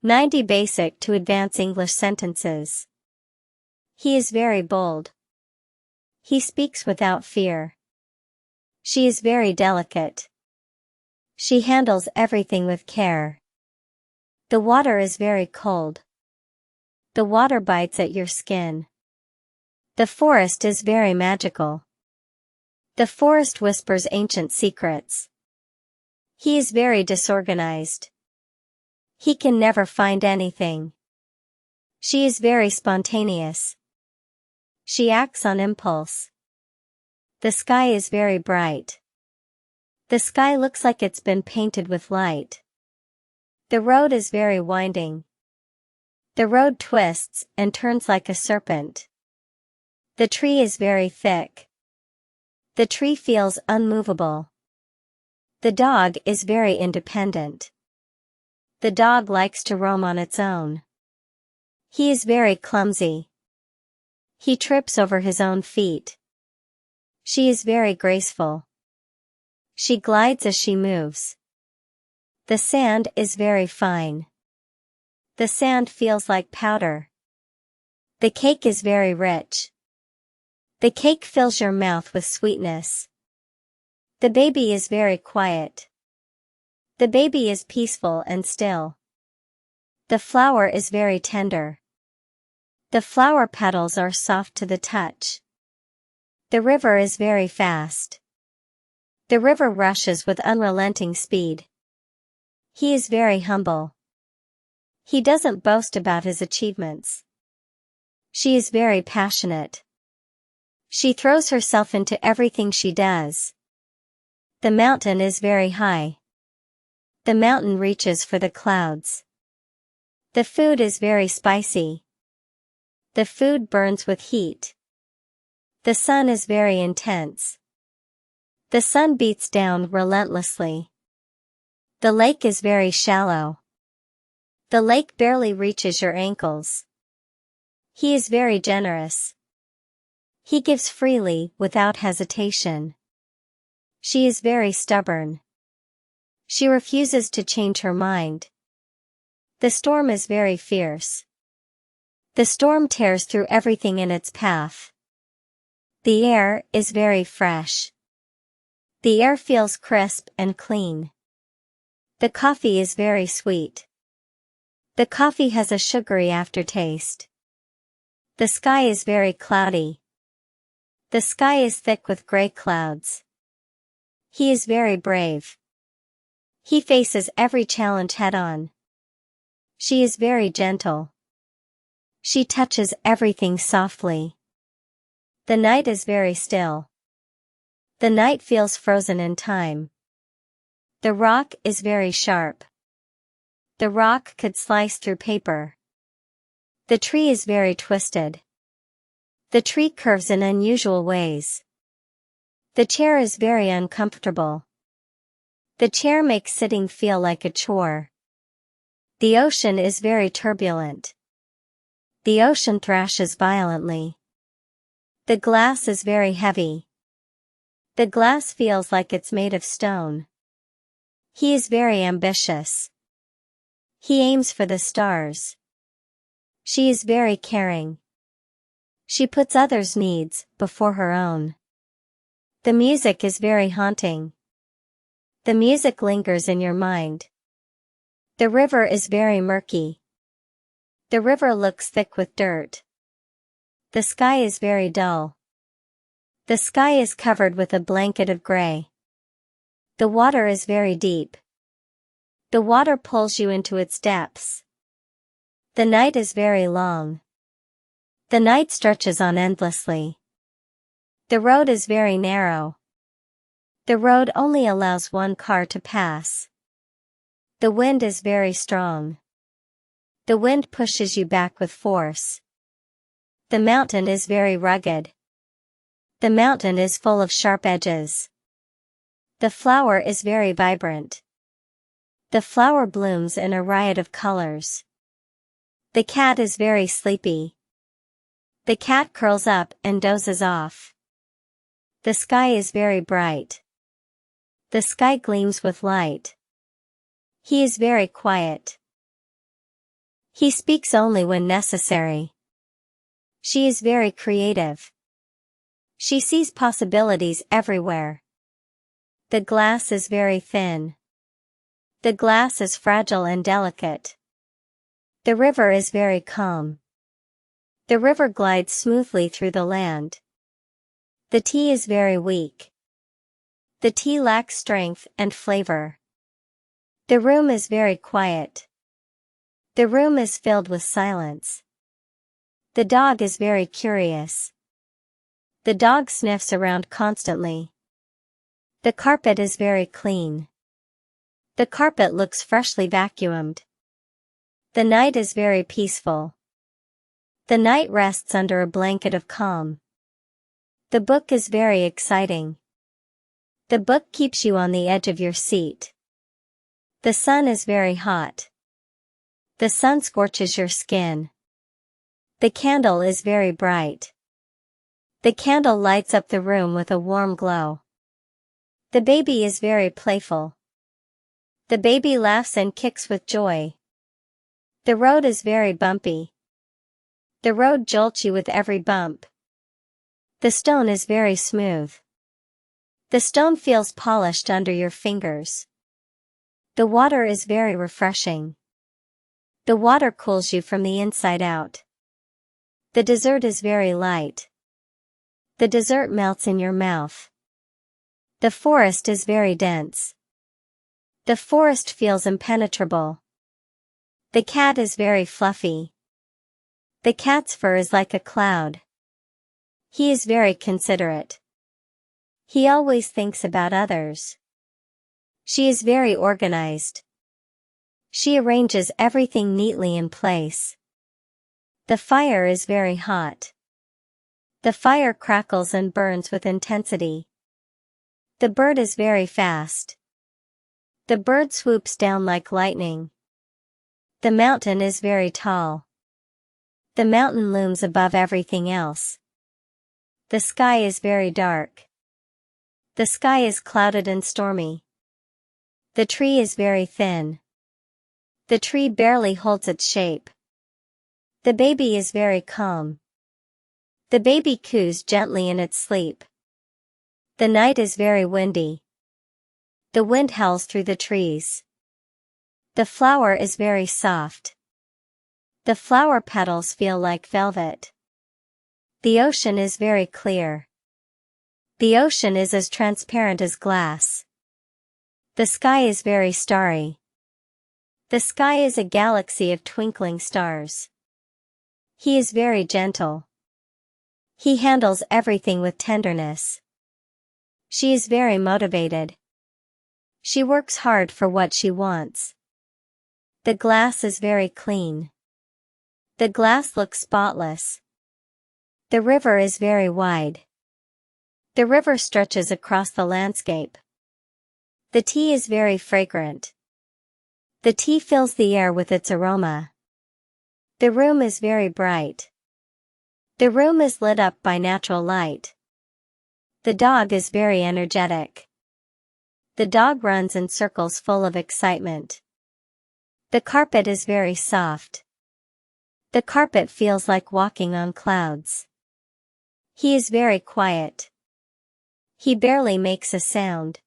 90 Basic to Advance English Sentences. He is very bold. He speaks without fear. She is very delicate. She handles everything with care. The water is very cold. The water bites at your skin. The forest is very magical. The forest whispers ancient secrets. He is very disorganized. He can never find anything. She is very spontaneous. She acts on impulse. The sky is very bright. The sky looks like it's been painted with light. The road is very winding. The road twists and turns like a serpent. The tree is very thick. The tree feels unmovable. The dog is very independent. The dog likes to roam on its own. He is very clumsy. He trips over his own feet. She is very graceful. She glides as she moves. The sand is very fine. The sand feels like powder. The cake is very rich. The cake fills your mouth with sweetness. The baby is very quiet. The baby is peaceful and still. The flower is very tender. The flower petals are soft to the touch. The river is very fast. The river rushes with unrelenting speed. He is very humble. He doesn't boast about his achievements. She is very passionate. She throws herself into everything she does. The mountain is very high. The mountain reaches for the clouds. The food is very spicy. The food burns with heat. The sun is very intense. The sun beats down relentlessly. The lake is very shallow. The lake barely reaches your ankles. He is very generous. He gives freely without hesitation. She is very stubborn. She refuses to change her mind. The storm is very fierce. The storm tears through everything in its path. The air is very fresh. The air feels crisp and clean. The coffee is very sweet. The coffee has a sugary aftertaste. The sky is very cloudy. The sky is thick with gray clouds. He is very brave. He faces every challenge head-on. She is very gentle. She touches everything softly. The night is very still. The night feels frozen in time. The rock is very sharp. The rock could slice through paper. The tree is very twisted. The tree curves in unusual ways. The chair is very uncomfortable. The chair makes sitting feel like a chore. The ocean is very turbulent. The ocean thrashes violently. The glass is very heavy. The glass feels like it's made of stone. He is very ambitious. He aims for the stars. She is very caring. She puts others' needs before her own. The music is very haunting. The music lingers in your mind. The river is very murky. The river looks thick with dirt. The sky is very dull. The sky is covered with a blanket of gray. The water is very deep. The water pulls you into its depths. The night is very long. The night stretches on endlessly. The road is very narrow. The road only allows one car to pass. The wind is very strong. The wind pushes you back with force. The mountain is very rugged. The mountain is full of sharp edges. The flower is very vibrant. The flower blooms in a riot of colors. The cat is very sleepy. The cat curls up and dozes off. The sky is very bright. The sky gleams with light. He is very quiet. He speaks only when necessary. She is very creative. She sees possibilities everywhere. The glass is very thin. The glass is fragile and delicate. The river is very calm. The river glides smoothly through the land. The tea is very weak. The tea lacks strength and flavor. The room is very quiet. The room is filled with silence. The dog is very curious. The dog sniffs around constantly. The carpet is very clean. The carpet looks freshly vacuumed. The night is very peaceful. The night rests under a blanket of calm. The book is very exciting. The book keeps you on the edge of your seat. The sun is very hot. The sun scorches your skin. The candle is very bright. The candle lights up the room with a warm glow. The baby is very playful. The baby laughs and kicks with joy. The road is very bumpy. The road jolts you with every bump. The stone is very smooth. The stone feels polished under your fingers. The water is very refreshing. The water cools you from the inside out. The dessert is very light. The dessert melts in your mouth. The forest is very dense. The forest feels impenetrable. The cat is very fluffy. The cat's fur is like a cloud. He is very considerate. He always thinks about others. She is very organized. She arranges everything neatly in place. The fire is very hot. The fire crackles and burns with intensity. The bird is very fast. The bird swoops down like lightning. The mountain is very tall. The mountain looms above everything else. The sky is very dark. The sky is clouded and stormy. The tree is very thin. The tree barely holds its shape. The baby is very calm. The baby coos gently in its sleep. The night is very windy. The wind howls through the trees. The flower is very soft. The flower petals feel like velvet. The ocean is very clear. The ocean is as transparent as glass. The sky is very starry. The sky is a galaxy of twinkling stars. He is very gentle. He handles everything with tenderness. She is very motivated. She works hard for what she wants. The glass is very clean. The glass looks spotless. The river is very wide. The river stretches across the landscape. The tea is very fragrant. The tea fills the air with its aroma. The room is very bright. The room is lit up by natural light. The dog is very energetic. The dog runs in circles full of excitement. The carpet is very soft. The carpet feels like walking on clouds. He is very quiet. He barely makes a sound.